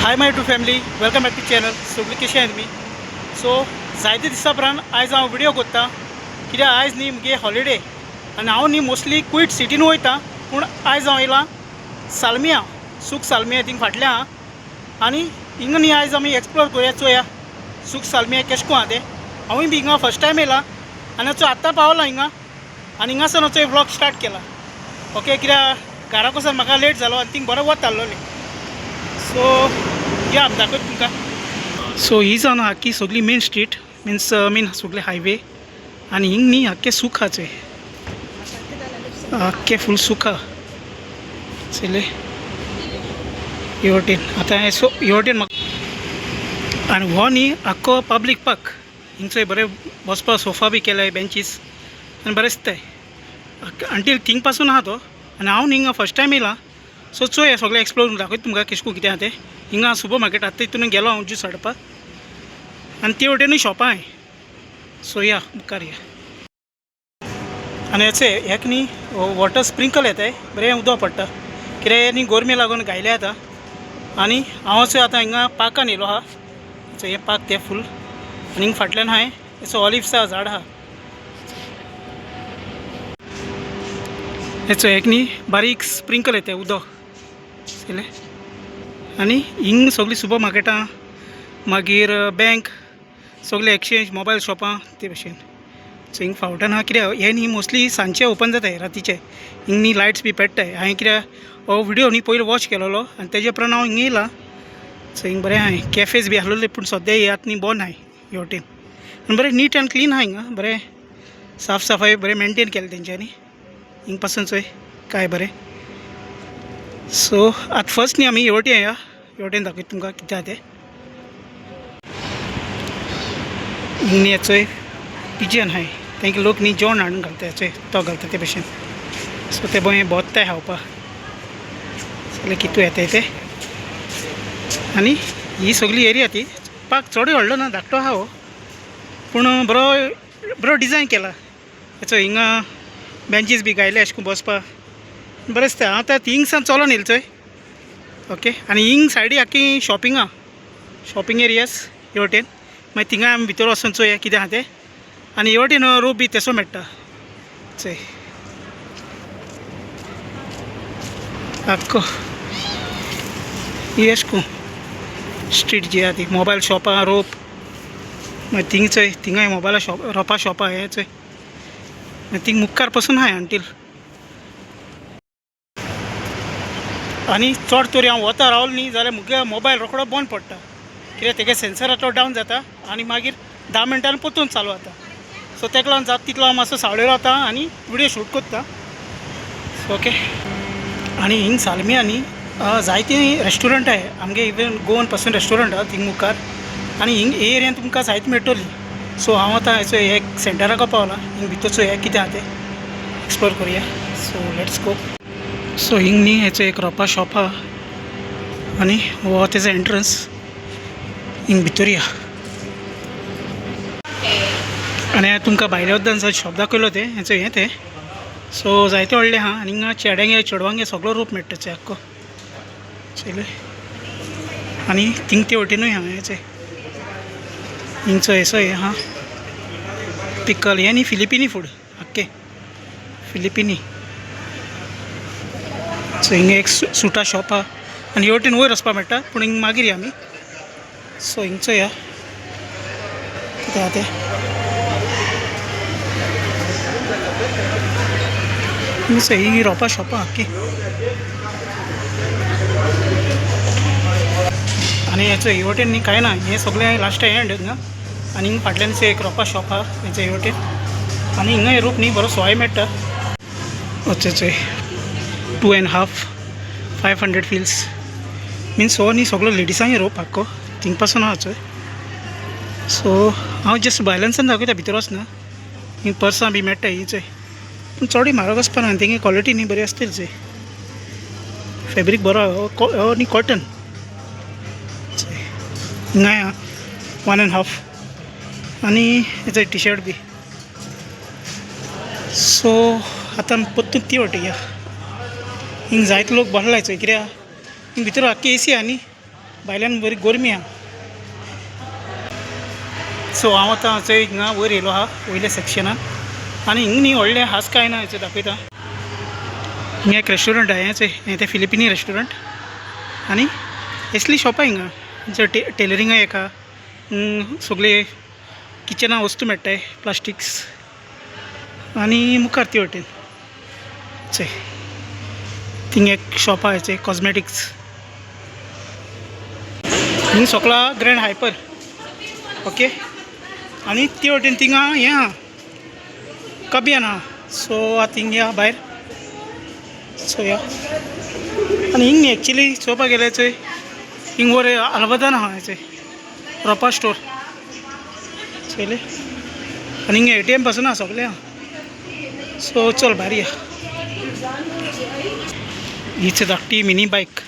High my to family, welcome back to channel. सगळीं कशी आहेत मी. सो जायते दिसा उपरांत आयज हांव व्हिडिओ करता कित्याक आयज न्ही म्हगे हॉलिडे आनी हांव न्ही मोस्टली क्वीट सिटीन वयता. पूण आयज हांव येयलां सालमिया, सूख सालमिया थिंग फाटल्या आनी हिंगा न्ही आयज आमी एक्सप्लोर करूया. चोया सूख सालमिया केश को आहा तें. हांवूय बी हिंगा फर्स्ट टायम येयलां आनी हाचो आत्तां पावला हिंगा आनी हिंगासान हाचो व्लॉग स्टार्ट केला. ओके, कित्याक घरा वचून म्हाका लेट जालो आनी थिंग बरो वत आहलोलें. सो या आमी दाखयता तुमकां. सो ही जावन आख्खी सगळी मेन स्ट्रीट मिन्स मेन सगळे हायवे आनी हिंग न्ही आख्खे सूख हा चोय, आख्खे फूल सूख हा चले हे वटेन. आतां हे हे वटेन म्हाका आनी हो न्ही आख्खो पब्लीक पार्क. हिंगचोय बरें बसपा सोफा बी केल्याय, बेंचीस आनी बरें दिसताय. अंटील थिंग पासून आहा तो आनी हांव न्ही हिंगा फर्स्ट टायम येयलां. सो चोय सगळें एक्सप्लोर दाखयता तुमकां केशको कितें आहा तें. हिंगा सुपर मार्केट आतां तितून गेलो हांव ज्यूस हाडपाक आनी ते वटेनूय शॉपां आहाय. सो या मुखार या. आनी हेचे हेक न्ही वॉटर स्प्रिंकल येताय, बरें उदक पडटा कित्याक न्ही गोरमे लागून गायले आतां. आनी हांव चोय आतां हिंगा पार्कान येयलो आहा. सो हे पार्क तें फूल आनी हिंगा फाटल्यान हाय हेचो ऑलिव्हसा झाड आहा. हेचो एक न्ही बारीक स्प्रिंकल येताय उदक चले. आनी हिंग सगळीं सुपर मार्केटां मागीर बँक सगळे एक्सचेंज मोबायल शॉपां ते भशेन. सो हिंग फावटन आहा कित्याक हे न्ही मोस्टली सांजचे ओपन जाताय रातीचे. हिंग न्ही लायट्स बी पेट्टाय. हांवें कित्याक हो व्हिडिओ न्ही पयलो वॉच केलोलो आनी तेजे उपरांत हांव हिंगा येयलां. सो हिंग बरें आहाय, कॅफेज बी आहलोले पूण सद्या हे आतां न्ही बंद आहाय हे वटेन. आनी बरें नीट एंड क्लीन आहा हिंगा, बरें साफ सफाई बरें मेनटेन केलें तेंच्यांनी. हिंग पासून चोय काय बरें. सो आतां फर्स्ट न्ही आमी हे वटेन या, हे वटेन दाखयता तुमकां कितें आहा तें. हिंग न्ही हेचोय पिजन आहाय, तांकां लोक न्ही जेवण हाडून घालता हेचोय तो घालता ते भशेन. सो ते बरें बोत्ताय खावपाक जाल्यार कितू येताय ते. आनी ही सगळी एरिया ती पार्क चडूय व्हडलो ना, धाकटो आहा हो पूण बरो बरो डिजायन केला. हेचो हिंगा बेंचीस बी गायले अशें करून बसपाक बरें दिसता. हांव आतां हिंगसान चलोन येयलो चोय. ओके, आनी हिंग सायडी आख्खी शॉपिंग आहा, शॉपिंग एरियास हे वटेन. मागीर थिंगा आमी भितर वचून चोया कितें आहा तें. आनी हे वटेन रोप बी तेसो मेळटा चोय. आख्खो ही अशें करून स्ट्रीट जी आहा ती मोबायल शॉपां रोप. मागीर थिंग चोय थिंगाय मोबायला शॉप रोपा शॉपां हे चोय. मागीर थिंग मुखार पासून आहाय अंटील. आनी चड तरी हांव वता रावलो न्ही जाल्यार मुगे मोबायल रोखडो बंद पडटा कित्याक तेगे सेन्सर तो डावन जाता आनी मागीर 10 मिनटांनी परतून चालू जाता. सो तेका लागून जाता तितलो हांव मातसो सावळेर रावता आनी व्हिडिओ शूट करता. ओके, आनी हिंग सालमिया न्ही जायतीं रेस्टोरंट आहाय आमगे. इवन गोवन पासून रेस्टोरंट आहा थिंग मुखार आनी हिंग हे एरियान तुमकां जायती मेळटली. सो हांव आतां हेचो हे सेंटराक पावला. हिंग भितरचो हे कितें आहा तें एक्सप्लोर करुया. So let's go. सो हिंग न्ही हेचो एक रोपा शॉप आहा आनी हो तेजो एंट्रन्स. हिंग भितर या आनी हांवें तुमकां भायल्या वद्दान शॉप दाखयलो तें हेचो हें तें. सो जायते व्हडलें आहा आनी हिंगा चेड्यांगे चेडवांगे सगळो रूप मेळटा चोय आख्खो चले. आनी थिंग ते वटेनूय आहा हेचें हिंगचो हेचो हे आहा पिकल. हें न्ही फिलिपिनी फूड आख्खें फिलिपिनी. सो हिंगा एक सुटा शॉप आहा आनी हे वटेन वयर वचपाक मेळटा पूण हिंग मागीर या आमी. सो हिंगचो या कितें आहा तें. हिंगसो ही रोपा शॉपां आख्खी आनी हेचो हे वटेन न्ही कांय ना. हें सगळें लास्ट एंड हिंगा आनी हिंगा फाटल्यानचो एक रोपा शॉप आहा हेचो हे वटेन. आनी हिंगा हे रूप न्ही बरो सवाय मेळटा. चोय 2.5 फील्स मिन्स हो न्ही सगळो लेडिसांगे रोप आख्खो थिंग पासून आहा चोय. सो हांव जस्ट भायल्यानसान दाखयता भितर वचना. हिंग पर्सां बी मेळटा ही चोय पूण चडूय म्हारग वचपा ना. तेंगे क्वॉलिटी न्ही बरी आसतली चोय. फॅब्रीक बरो हो न्ही कॉटन. हिंगाय आहा 1.5 आनी हेचो टी शर्ट बी. सो आतां परतून ती वाटेन या. हिंग जायते लोक बसलाय चोय कित्याक हिंग भितर आख्खी एसी आहा न्ही भायल्यान बरी गरमी आहा. सो हांव आतां थंय हिंगा वयर येयलो आहा वयल्या सेक्शनान आनी हिंगा न्ही व्हडलें हास कांय ना हेचें दाखयता. हिंगा एक रेस्टॉरंट आहा हें तें फिलिपिनी रेस्टॉरंट आनी असली शॉपां हिंगा जे टेलरिंगा एक आहा सगळे किचना वस्तू मेळटाय प्लास्टिक्स आनी मुखार ती वाटेन चोय थिंगा एक शॉप आहा हेचें कॉस्मेटिक्स. हिंगा सोकला ग्रँड हायपर ओके आनी ती वाटेन थिंगा हें आहा कबियान आहा. सो आतां हिंगा या भायर सो या आनी हिंग न्ही एक्चुली चोवपाक गेल्यार चोय हिंग वर आल्बदान आहा हेचें रोपा स्टोर चोयलें आनी हिंगा ATM पासून आहा सगलें आहा. सो चल भायर या. हीच धाकटी मिनी बायक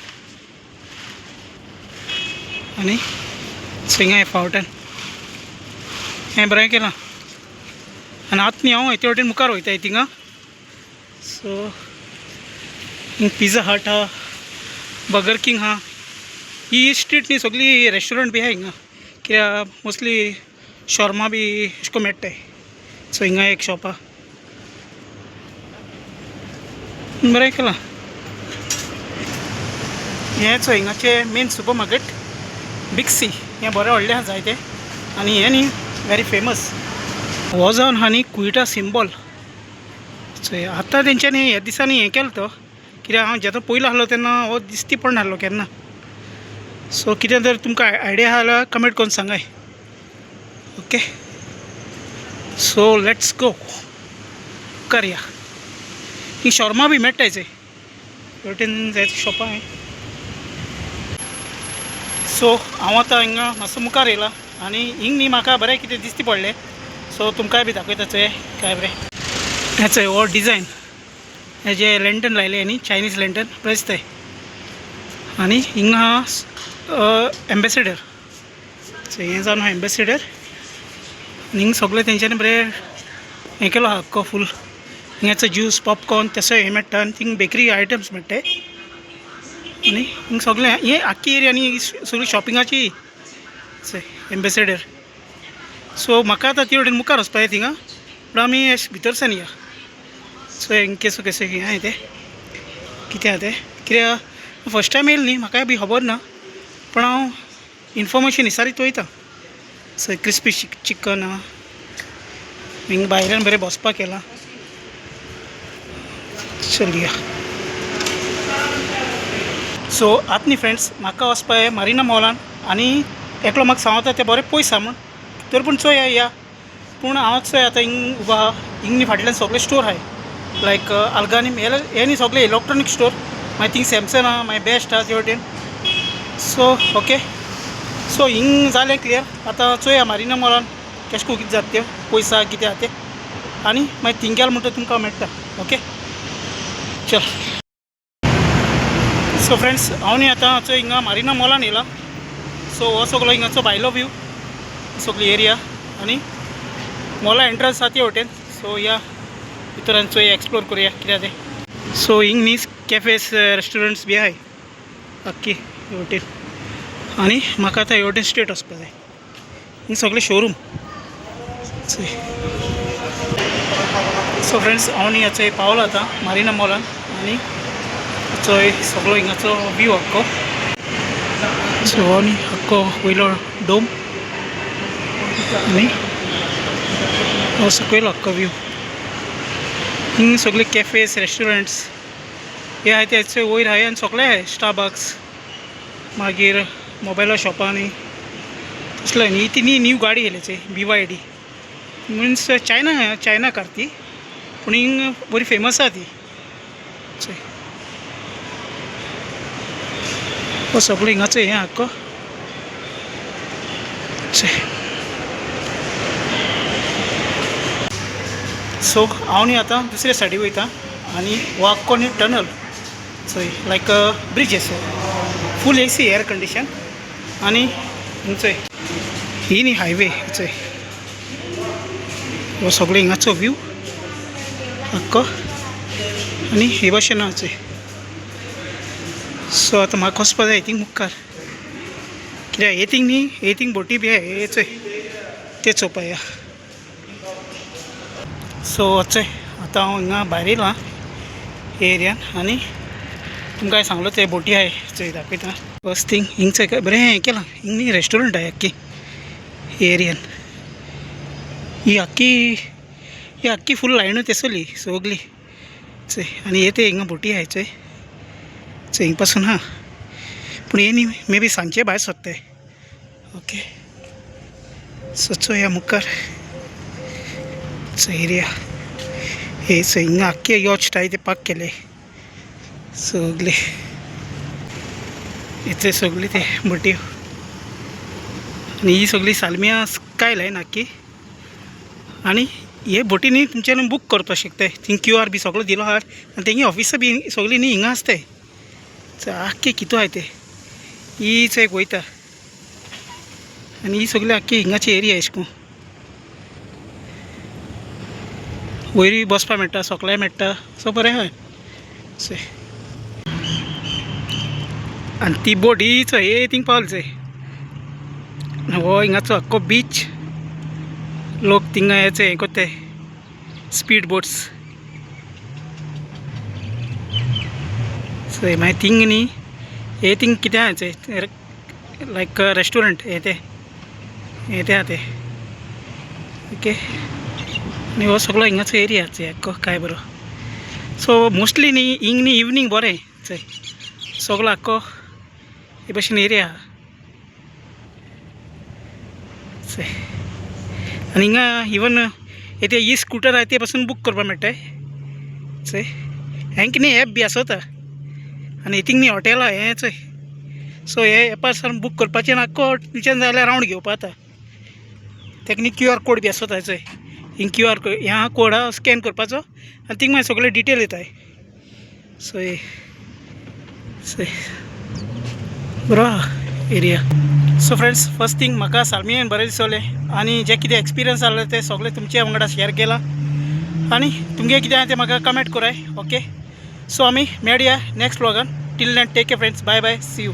आनी हिंगा हें फावटन हें बरें केलां आनी आतां न्ही हांव हेचे वटेन मुखार वयताय थिंगा. सो हिंग पिझ्झा हट आहा बर्गर किंग आहा. ही स्ट्रीट न्ही सगळी रेस्टॉरंट बी आहा हिंगा कित्याक मोस्टली शॉर्मा बी अशें करून मेळटाय. सो हिंगा एक शॉप आहा बरें केलां. हें चोय हिंगाचें main supermarket big C हें बरें व्हडलें आहा जायतें आनी हें न्ही वेरी फेमस. हो जावन आहा न्ही कुइटा सिंबॉल चोय आतां तेंच्यांनी ह्या दिसांनी हें केलो तो कित्याक हांव जेन्ना पयलो आहलो तेन्ना हो दिसती पण नाहलो केन्ना. सो कितें जर तुमकां आयडिया आहा जाल्यार कमेंट करून सांगाय ओके. सो लेट्स गो करया. ही शॉर्मा बी मेळटाय चोय वटेन जायते शॉपां हाय. सो हांव आतां हिंगा मातसो मुखार येयला आनी हिंग न्ही म्हाका बरें कितें दिसती पडलें. सो तुमकांय बी दाखयता चोय काय बरें हें चोय हो डिजायन हे जे लँटन लायले न्ही चायनीज लँटन बरें दिसताय. आनी हिंगा आहा एम्बेसेडर सो हें जावन आहा एम्बेसेडर आनी हिंगा सगळें तेंच्यांनी बरें हें केलो आहा आख्खो फूल. हिंगाचो ज्यूस पॉपकॉर्न तसो हें मेळटा आनी थिंगा बेकरी आयटम्स मेळटाय आनी हिंगा सगळें हें आख्खी एरिया न्ही सगळी शॉपिंगाची चोय एम्बेसेडर. सो म्हाका आतां ती वटेन मुखार वचपा जाय थिंगा पूण आमी अशें भितरसान या. सो हें केसो केसो हें आहा तें कितें आहा तें कित्याक फस्ट टायम येयलें न्ही म्हाकाय बी खबर ना पूण हांव इन्फॉर्मेशन विचारीत वयता. सो क्रिस्पी चिकन आहा हिंगा भायल्यान बरें बसपाक केलां. चल या. सो आतां न्ही फ्रेंड्स म्हाका वचपाक मारिना मॉलान आनी एकलो म्हाका सांगता तें बरें पयस आहा म्हूण तर पूण चोय या पूण हांव चोय आतां हिंग उबो आहा. हिंग न्ही फाटल्यान सगळे स्टोर आहाय लायक आल्गानीम हे न्ही सगळे इलेक्ट्रॉनीक स्टोर मागीर थिंग सॅमसंग आहा मागीर बेस्ट आहा ते वटेन. सो ओके सो हिंग जालें क्लियर. आतां चोया मारिना मॉलान केश को कितें जाता तें पयस आहा कितें आहा तें आनी मागीर थिंग गेलो म्हणटा तुमकां मेळटा ओके चल. सो फ्रेंड्स हांव न्ही आतां चोय हिंगा मारिना मॉलान येयला. सो हो सगळो हिंगाचो भायलो व्यू सगळी एरिया आनी मॉला एंट्रन्स आहा ते वटेन. सो या भितरान चोय एक्सप्लोर करुया कित्याक तें. सो हिंग न्ही कॅफेस रेस्टॉरंट्स बी आहाय आख्खी हे वटेन आनी म्हाका आतां हे वटेन स्ट्रेट वचपाक जाय. हिंग सगळे शोरूम चोय. सो फ्रेंड्स हांव न्ही चोय पावलो आतां मारिना मॉलान आनी चोय सगळो हिंगाचो व्यू आख्खो. सो हो न्ही आख्खो वयलो डोम आनी हो सकयलो आख्खो व्यू. हिंग सगळे कॅफेस रेस्टॉरंट्स हे आहाय ते वयर आहाय आनी सगळे आहाय स्टारबक्स मागीर मोबायला शॉपां न्ही तसलें न्ही. ती न्यू गाडी येयले चोय BYD मिन्स चायना कार ती पूण हिंग बरी फेमस आहा ती चोय. हो सगळो हिंगाचो हें आख्खो चोय. सो हांव न्ही आतां दुसरे सायडी वयता आनी हो आख्खो न्ही टनल चोय लायक ब्रिज असो फूल AC एअर कंडिशन आनी चोय ही न्ही हायवे चोय हो सगळो हिंगाचो व्यू आख्खो आनी हे भाशेन आहा चोय. सो आतां म्हाका वचपा जाय थिंग मुखार कित्याक येतींग न्ही येतींग बोटी बी आहाय चोय ते चोवपा या. सो चोय आतां हांव हिंगा भायर येयलां एरियान आनी तुमकां सांगलो ते बोटी आहाय चोय दाखयता. फस्ट थिंग हिंग चोय बरें हें केलां हिंग न्ही रेस्टोरंट आहाय आख्खी एरियान. ही आख्खी फूल लायनूच येसोली सगली चोय आनी हे ते हिंगा बोटी आहाय चोय चोय हिंग पासून हा पूण हे न्ही मे बी सांजचे भायर सोदताय. ओके सो चोय ह्या मुखार चोय एरिया हे चोय हिंगा आख्खे यॉच टाय ते पार्क केले सगले इथे सगळी ते बोटी आनी ही सगळी सालमिया स्काय लायन आख्खी. आनी हे बोटी न्ही तुमच्यान बूक करपाक शकताय थिंग QR बी सगळो दिलो आहा आनी तेंगी ऑफिसां बी सगळीं न्ही हिंगा आसताय आख्खे कितू आहाय ते ही चोय वयता आनी ही सगळी आख्खी हिंगाची एरिया अशें करून वयरूय बसपाक मेळटा सकल्याय मेळटा सो बरें आहा चोय. आनी ती बोट ही चोय हे थिंग पावली चोय हो हिंगाचो आख्खो बीच लोक थिंगा हेचो हें कोत्ताय स्पीड बोट्स चोय मागीर थिंग न्ही हे थिंग कितें आहा चोय लायक रेस्टोरंट हे ते आहा ते ओके. आनी हो सगळो हिंगाचो एरिया चोय आख्खो काय बरो. सो मोस्टली न्ही हिंग न्ही इवनींग बरें चोय सगळो आख्खो हे भशेन एरिया आहा चोय. आनी हिंगा इवन हे ते ई स्कूटर आहाय ते पासून बूक करपाक मेळटाय चोय. हेंक न्ही एप बी आसोता आनी हितींग न्ही हॉटेलां हें चोय सो हे एपार सावन बूक करपाचें आनी आख्खो थंयच्यान जाय जाल्यार रावंड घेवपा जाता. तेका न्ही QR कोड बी आसोता चोय हिंग QR कोड ह्या कोड आहा स्कॅन करपाचो आनी थिंग मागीर सगळे डिटेल येताय. सो हे चोय बरो आहा area. So friends first thing म्हाका सालमियेन बरें दिसलें आनी जे कितें एक्सपिरियन्स जालें ते सगळें तुमच्या वांगडा शेअर केलां आनी तुमगे कितें आहा तें म्हाका कमेंट कराय. ओके सो आमी मेळया नेक्स्ट व्लॉगान. Till then take care friends. Bye bye see you.